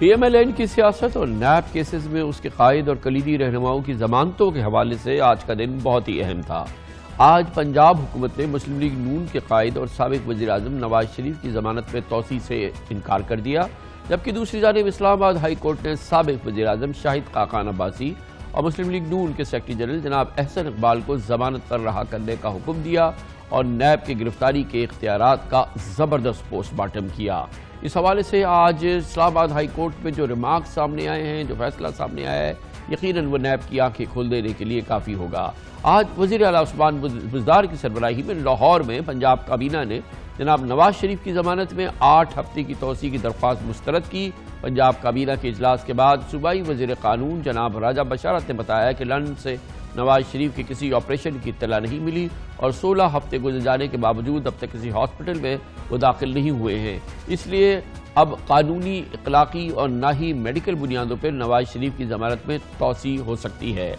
P M L N کی سیاست اور نیب کیسز میں اس کے قائد اور کلیدی رہنماؤں کی ضمانتوں کے حوالے سے آج کا دن بہت ہی اہم تھا۔ آج پنجاب حکومت نے مسلم لیگ نون کے قائد اور سابق وزیر اعظم نواز شریف کی ضمانت میں توسیع سے انکار کر دیا، جبکہ دوسری جانب اسلام آباد ہائی کورٹ نے سابق وزیر اعظم شاہد خاقان عباسی اور مسلم لیگ نون کے سیکرٹری جنرل جناب احسن اقبال کو ضمانت پر رہا کرنے کا حکم دیا اور نیب کی گرفتاری کے اختیارات کا زبردست پوسٹ مارٹم کیا۔ اس حوالے سے آج اسلام آباد ہائی کورٹ میں جو ریمارکس سامنے آئے ہیں، جو فیصلہ سامنے آیا ہے، یقیناً وہ نیب کی آنکھیں کھول دینے کے لیے کافی ہوگا۔ آج وزیر اعلیٰ عثمان بزدار کی سربراہی میں لاہور میں پنجاب کابینہ نے جناب نواز شریف کی ضمانت میں 8 ہفتے کی توسیع کی درخواست مسترد کی۔ پنجاب کابینہ کے اجلاس کے بعد صوبائی وزیر قانون جناب راجہ بشارت نے بتایا کہ لندن سے نواز شریف کے کسی آپریشن کی اطلاع نہیں ملی اور 16 ہفتے گزر جانے کے باوجود اب تک کسی ہاسپٹل میں وہ داخل نہیں ہوئے ہیں، اس لیے اب قانونی، اخلاقی اور نہ ہی میڈیکل بنیادوں پر نواز شریف کی ضمانت میں توسیع ہو سکتی ہے۔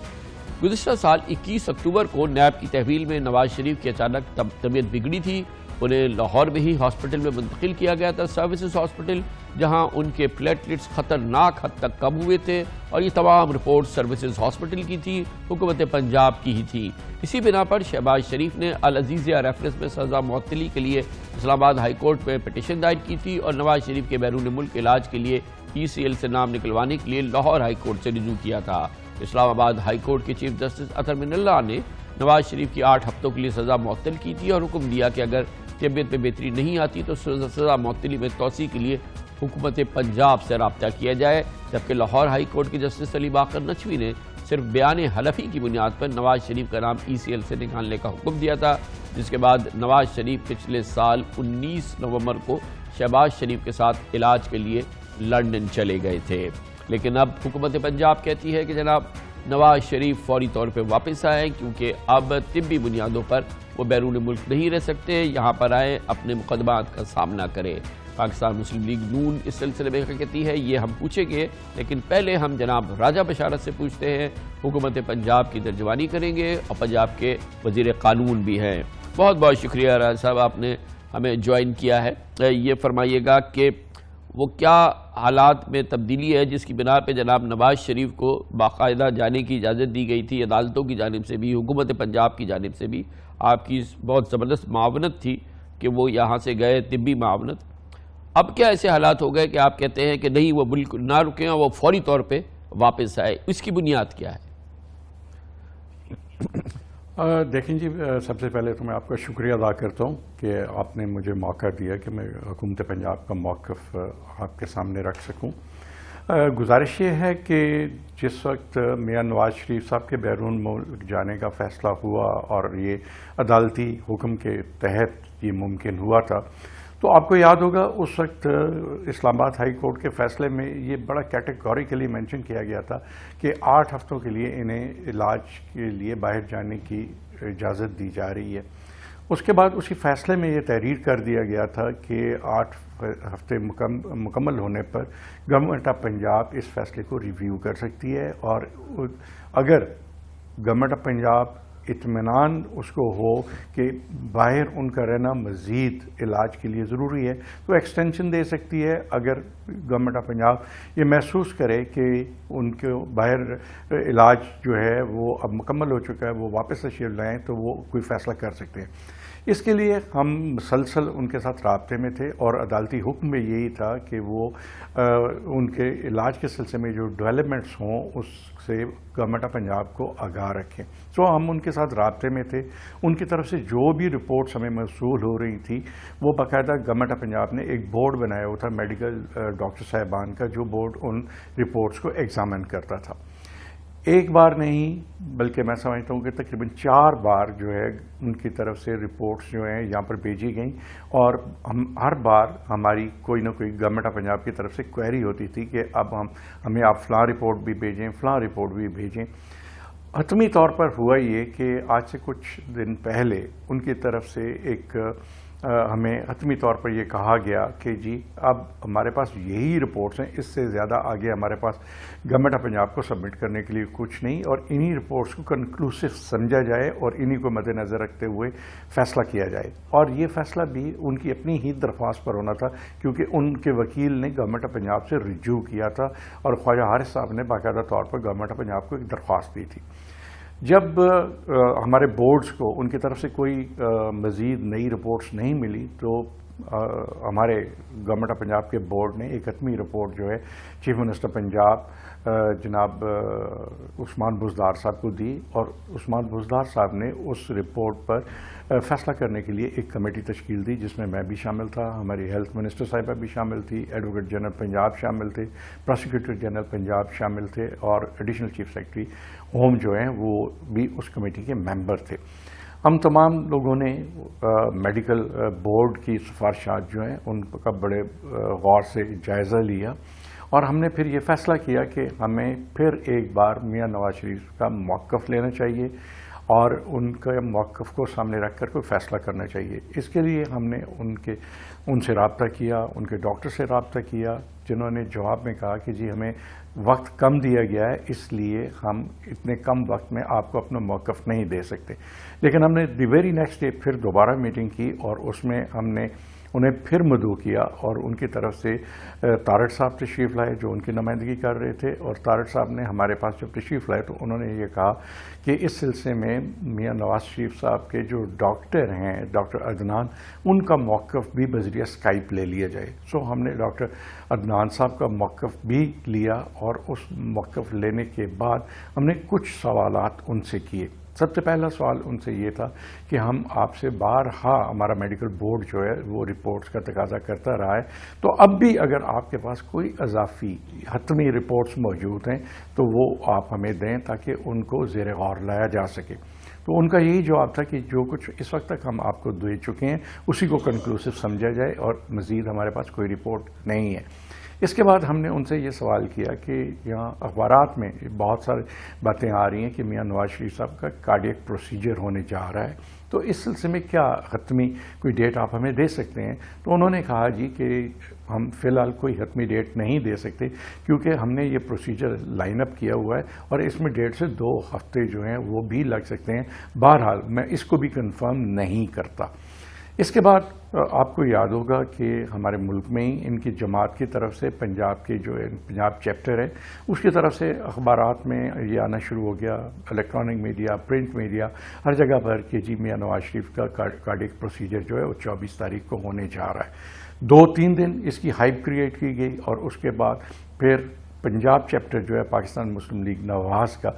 گزشتہ سال 21 اکتوبر کو نیب کی تحویل میں نواز شریف کی اچانک طبیعت بگڑی تھی، انہیں لاہور میں ہی ہاسپٹل میں منتقل کیا گیا تھا، سروسز ہاسپٹل، جہاں ان کے پلیٹلیٹس خطرناک حد تک کم ہوئے تھے اور یہ تمام رپورٹ سروسز ہاسپٹل کی تھی، حکومت پنجاب کی ہی تھی۔ اسی بنا پر شہباز شریف نے العزیزیہ ریفرنس میں سزا معطلی کے لیے اسلام آباد ہائی کورٹ میں پٹیشن دائر کی تھی اور نواز شریف کے بیرون ملک علاج کے لیے ECL سے نام نکلوانے کے لیے لاہور ہائی کورٹ سے رجوع کیا تھا۔ اسلام آباد ہائی کورٹ کے چیف جسٹس اطہر من اللہ نے نواز شریف کی 8 ہفتوں کے لیے سزا معطل کی تھی اور حکم دیا کہ اگر طبیعت میں بہتری نہیں آتی تو سزا معطلی میں توسیع کے لیے حکومت پنجاب سے رابطہ کیا جائے، جبکہ لاہور ہائی کورٹ کے جسٹس علی باقر نقوی نے صرف بیان حلفی کی بنیاد پر نواز شریف کا نام ECL سے نکالنے کا حکم دیا تھا، جس کے بعد نواز شریف پچھلے سال 19 نومبر کو شہباز شریف کے ساتھ علاج کے لیے لندن چلے گئے تھے۔ لیکن اب حکومت پنجاب کہتی ہے کہ جناب نواز شریف فوری طور پہ واپس آئیں، کیونکہ اب طبی بنیادوں پر وہ بیرون ملک نہیں رہ سکتے، یہاں پر آئیں، اپنے مقدمات کا سامنا کریں۔ پاکستان مسلم لیگ نون اس سلسلے میں کہتی ہے یہ ہم پوچھیں گے، لیکن پہلے ہم جناب راجہ بشارت سے پوچھتے ہیں، حکومت پنجاب کی ترجمانی کریں گے اور پنجاب کے وزیر قانون بھی ہیں۔ بہت بہت شکریہ راجہ صاحب، آپ نے ہمیں جوائن کیا ہے۔ یہ فرمائیے گا کہ وہ کیا حالات میں تبدیلی ہے جس کی بنا پہ جناب نواز شریف کو باقاعدہ جانے کی اجازت دی گئی تھی، عدالتوں کی جانب سے بھی، حکومت پنجاب کی جانب سے بھی آپ کی بہت زبردست معاونت تھی کہ وہ یہاں سے گئے، طبی معاونت۔ اب کیا ایسے حالات ہو گئے کہ آپ کہتے ہیں کہ نہیں وہ بالکل نہ رکیں اور وہ فوری طور پہ واپس آئے، اس کی بنیاد کیا ہے؟ دیکھیں جی، سب سے پہلے تو میں آپ کا شکریہ ادا کرتا ہوں کہ آپ نے مجھے موقع دیا کہ میں حکومت پنجاب کا موقف آپ کے سامنے رکھ سکوں۔ گزارش یہ ہے کہ جس وقت میاں نواز شریف صاحب کے بیرون ملک جانے کا فیصلہ ہوا اور یہ عدالتی حکم کے تحت یہ ممکن ہوا تھا، تو آپ کو یاد ہوگا اس وقت اسلام آباد ہائی کورٹ کے فیصلے میں یہ بڑا کیٹیگوریکلی مینشن کیا گیا تھا کہ 8 ہفتوں کے لیے انہیں علاج کے لیے باہر جانے کی اجازت دی جا رہی ہے۔ اس کے بعد اسی فیصلے میں یہ تحریر کر دیا گیا تھا کہ 8 ہفتے مکمل ہونے پر گورنمنٹ آف پنجاب اس فیصلے کو ریویو کر سکتی ہے، اور اگر گورنمنٹ آف پنجاب اطمینان اس کو ہو کہ باہر ان کا رہنا مزید علاج کے لیے ضروری ہے تو ایکسٹینشن دے سکتی ہے۔ اگر گورنمنٹ آف پنجاب یہ محسوس کرے کہ ان کے باہر علاج جو ہے وہ اب مکمل ہو چکا ہے، وہ واپس تشریف لائیں، تو وہ کوئی فیصلہ کر سکتے ہیں۔ اس کے لیے ہم مسلسل ان کے ساتھ رابطے میں تھے اور عدالتی حکم میں یہی تھا کہ وہ ان کے علاج کے سلسلے میں جو ڈیولپمنٹس ہوں اس سے گورنمنٹ آف پنجاب کو آگاہ رکھیں۔ تو ہم ان کے ساتھ رابطے میں تھے، ان کی طرف سے جو بھی رپورٹس ہمیں موصول ہو رہی تھی وہ باقاعدہ گورنمنٹ آف پنجاب نے ایک بورڈ بنایا ہوا تھا میڈیکل ڈاکٹر صاحبان کا، جو بورڈ ان رپورٹس کو ایگزامن کرتا تھا۔ ایک بار نہیں بلکہ میں سمجھتا ہوں کہ تقریباً 4 بار جو ہے ان کی طرف سے رپورٹس جو ہیں یہاں پر بھیجی گئیں، اور ہر بار ہماری کوئی نہ کوئی گورنمنٹ آف پنجاب کی طرف سے کوئری ہوتی تھی کہ اب ہمیں آپ فلاں رپورٹ بھی بھیجیں، فلاں رپورٹ بھی بھیجیں۔ حتمی طور پر ہوا یہ کہ آج سے کچھ دن پہلے ان کی طرف سے ایک ہمیں حتمی طور پر یہ کہا گیا کہ جی اب ہمارے پاس یہی رپورٹس ہیں، اس سے زیادہ آگے ہمارے پاس گورنمنٹ آف پنجاب کو سبمٹ کرنے کے لیے کچھ نہیں، اور انہی رپورٹس کو کنکلوسو سمجھا جائے اور انہی کو مد نظر رکھتے ہوئے فیصلہ کیا جائے. اور یہ فیصلہ بھی ان کی اپنی ہی درخواست پر ہونا تھا، کیونکہ ان کے وکیل نے گورنمنٹ آف پنجاب سے رجوع کیا تھا اور خواجہ حارث صاحب نے باقاعدہ طور پر گورنمنٹ آف پنجاب کو ایک درخواست دی تھی. جب ہمارے بورڈز کو ان کی طرف سے کوئی مزید نئی رپورٹس نہیں ملی تو ہمارے گورنمنٹ آف پنجاب کے بورڈ نے ایک حتمی رپورٹ جو ہے چیف منسٹر پنجاب جناب عثمان بزدار صاحب کو دی، اور عثمان بزدار صاحب نے اس رپورٹ پر فیصلہ کرنے کے لیے ایک کمیٹی تشکیل دی، جس میں میں بھی شامل تھا، ہماری ہیلتھ منسٹر صاحبہ بھی شامل تھی، ایڈوکیٹ جنرل پنجاب شامل تھے، پروسیکیوٹر جنرل پنجاب شامل تھے، اور ایڈیشنل چیف سیکرٹری ہوم جو ہیں وہ بھی اس کمیٹی کے ممبر تھے. ہم تمام لوگوں نے میڈیکل بورڈ کی سفارشات جو ہیں ان کا بڑے غور سے جائزہ لیا، اور ہم نے پھر یہ فیصلہ کیا کہ ہمیں پھر ایک بار میاں نواز شریف کا موقف لینا چاہیے اور ان کے موقف کو سامنے رکھ کر کوئی فیصلہ کرنا چاہیے. اس کے لیے ہم نے ان سے رابطہ کیا، ان کے ڈاکٹر سے رابطہ کیا، جنہوں نے جواب میں کہا کہ جی ہمیں وقت کم دیا گیا ہے، اس لیے ہم اتنے کم وقت میں آپ کو اپنا موقف نہیں دے سکتے. لیکن ہم نے دی ویری نیکسٹ ڈے پھر دوبارہ میٹنگ کی، اور اس میں ہم نے انہیں پھر مدعو کیا، اور ان کی طرف سے طارق صاحب تشریف لائے جو ان کی نمائندگی کر رہے تھے، اور طارق صاحب نے ہمارے پاس جب تشریف لائے تو انہوں نے یہ کہا کہ اس سلسلے میں میاں نواز شریف صاحب کے جو ڈاکٹر ہیں ڈاکٹر عدنان، ان کا موقف بھی بذریعہ اسکائپ لے لیا جائے. سو ہم نے ڈاکٹر عدنان صاحب کا موقف بھی لیا، اور اس موقف لینے کے بعد ہم نے کچھ سوالات ان سے کیے. سب سے پہلا سوال ان سے یہ تھا کہ ہم آپ سے بارہا، ہمارا میڈیکل بورڈ جو ہے وہ رپورٹس کا تقاضا کرتا رہا ہے، تو اب بھی اگر آپ کے پاس کوئی اضافی حتمی رپورٹس موجود ہیں تو وہ آپ ہمیں دیں تاکہ ان کو زیر غور لایا جا سکے. تو ان کا یہی جواب تھا کہ جو کچھ اس وقت تک ہم آپ کو دے چکے ہیں اسی کو کنکلوسو سمجھا جائے، اور مزید ہمارے پاس کوئی رپورٹ نہیں ہے. اس کے بعد ہم نے ان سے یہ سوال کیا کہ یہاں اخبارات میں بہت ساری باتیں آ رہی ہیں کہ میاں نواز شریف صاحب کا کارڈیک پروسیجر ہونے جا رہا ہے، تو اس سلسلے میں کیا حتمی کوئی ڈیٹ آپ ہمیں دے سکتے ہیں؟ تو انہوں نے کہا جی کہ ہم فی الحال کوئی حتمی ڈیٹ نہیں دے سکتے، کیونکہ ہم نے یہ پروسیجر لائن اپ کیا ہوا ہے، اور اس میں 1.5 سے 2 ہفتے جو ہیں وہ بھی لگ سکتے ہیں. بہرحال میں اس کو بھی کنفرم نہیں کرتا. اس کے بعد آپ کو یاد ہوگا کہ ہمارے ملک میں ہی ان کی جماعت کی طرف سے پنجاب کے جو پنجاب چیپٹر ہے اس کی طرف سے اخبارات میں یہ آنا شروع ہو گیا، الیکٹرانک میڈیا، پرنٹ میڈیا، ہر جگہ پر کہ جی میاں نواز شریف کا کارڈیک پروسیجر جو ہے وہ 24 تاریخ کو ہونے جا رہا ہے. 2-3 دن اس کی ہائپ کریٹ کی گئی، اور اس کے بعد پھر پنجاب چیپٹر جو ہے پاکستان مسلم لیگ نواز کا،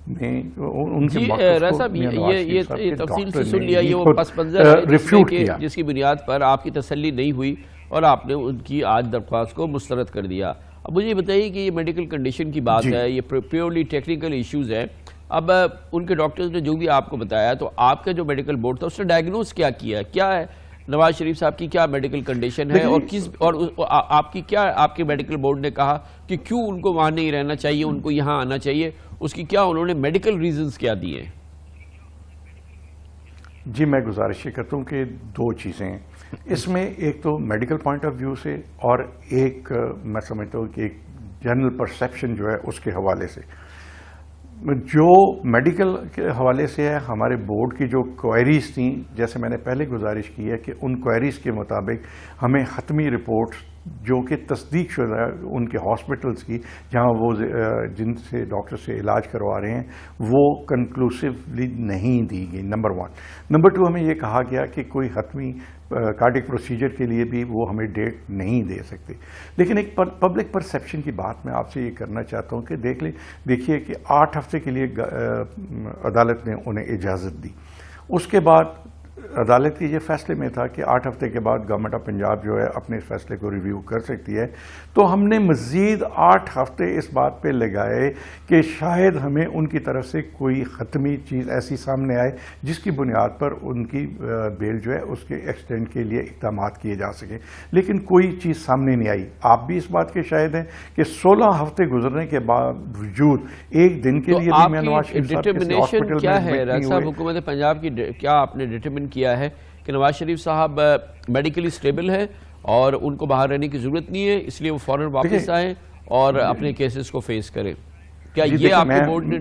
جی راز صاحب یہ تفصیل سے سن لیا، یہ وہ پس منظر ہے جس کی بنیاد پر آپ کی تسلی نہیں ہوئی اور آپ نے ان کی آج درخواست کو مسترد کر دیا. اب مجھے یہ بتائیے کہ یہ میڈیکل کنڈیشن کی بات ہے، یہ پیورلی ٹیکنیکل ایشوز ہے. اب ان کے ڈاکٹرز نے جو بھی آپ کو بتایا، تو آپ کا جو میڈیکل بورڈ تھا اس نے ڈائگنوز کیا کیا ہے نواز شریف صاحب کی کیا میڈیکل کنڈیشن ہے، اور آپ کی کیا آپ کے میڈیکل بورڈ نے کہا کہ کیوں ان کو وہاں نہیں رہنا چاہیے، ان کو یہاں آنا چاہیے، اس کی کیا انہوں نے میڈیکل ریزنز کیا دیے؟ جی میں گزارش یہ کرتا ہوں کہ 2 چیزیں ہیں اس میں، ایک تو میڈیکل پوائنٹ آف ویو سے، اور ایک میں سمجھتا ہوں کہ ایک جنرل پرسیپشن جو ہے اس کے حوالے سے. جو میڈیکل کے حوالے سے ہے، ہمارے بورڈ کی جو کوئریز تھیں، جیسے میں نے پہلے گزارش کی ہے کہ ان کوئریز کے مطابق ہمیں حتمی رپورٹس جو کہ تصدیق شدہ ہے ان کے ہاسپٹلز کی جہاں وہ جن سے ڈاکٹر سے علاج کروا رہے ہیں وہ کنکلوسیولی نہیں دی گئی، نمبر 1. نمبر 2 ہمیں یہ کہا گیا کہ کوئی حتمی کارڈیک پروسیجر کے لیے بھی وہ ہمیں ڈیٹ نہیں دے سکتے. لیکن ایک پبلک پرسیپشن کی بات میں آپ سے یہ کرنا چاہتا ہوں کہ دیکھیے کہ 8 ہفتے کے لیے عدالت نے انہیں اجازت دی. اس کے بعد عدالت کے یہ فیصلے میں تھا کہ 8 ہفتے کے بعد گورنمنٹ آف پنجاب جو ہے اپنے فیصلے کو ریویو کر سکتی ہے. تو ہم نے مزید 8 ہفتے اس بات پہ لگائے کہ شاید ہمیں ان کی طرف سے کوئی حتمی چیز ایسی سامنے آئے جس کی بنیاد پر ان کی بیل جو ہے اس کے ایکسٹینڈ کے لیے اقدامات کیے جا سکیں. لیکن کوئی چیز سامنے نہیں آئی. آپ بھی اس بات کے شاہد ہیں کہ 16 ہفتے گزرنے کے باوجود ایک دن کے لیے ڈٹرمنیشن کیا ہے راز صاحب، حکومت پنجاب کی کیا آپ نے ڈٹرمن کیا ہے کہ کہ نواز شریف صاحب میڈیکلی سٹیبل ہے اور ان کو باہر رہنے کی ضرورت نہیں ہے، اس لیے وہ فوراً واپس آئیں اور اپنے کیسز کو فیس کریں. کیا یہ آپ کے بورڈ نے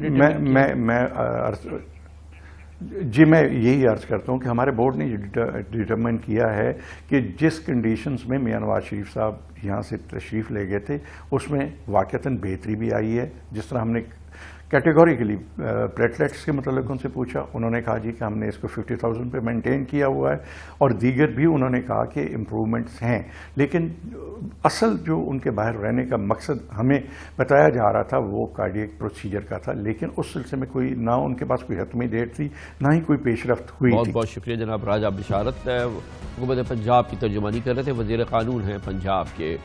جی میں یہی عرض کرتا ہوں کہ ہمارے بورڈ نے یہ ڈٹرمن کیا ہے کہ جس کنڈیشنز میں میاں نواز شریف صاحب یہاں سے تشریف لے گئے تھے اس میں واقعتاً بہتری بھی آئی ہے. جس طرح ہم نے کیٹیگوریکلی پلیٹلیٹس کے متعلق ان سے پوچھا، انہوں نے کہا جی کہ ہم نے اس کو 50,000 پہ مینٹین کیا ہوا ہے، اور دیگر بھی انہوں نے کہا کہ امپرومنٹس ہیں. لیکن اصل جو ان کے باہر رہنے کا مقصد ہمیں بتایا جا رہا تھا وہ کارڈیک پروسیجر کا تھا، لیکن اس سلسلے میں کوئی نہ ان کے پاس کوئی حتمی ڈیٹ تھی نہ ہی کوئی پیش رفت ہوئی بہت تھی. بہت شکریہ جناب راجہ بشارت. حکومت پنجاب کی ترجمانی کر رہے تھے، وزیر قانون ہیں پنجاب کے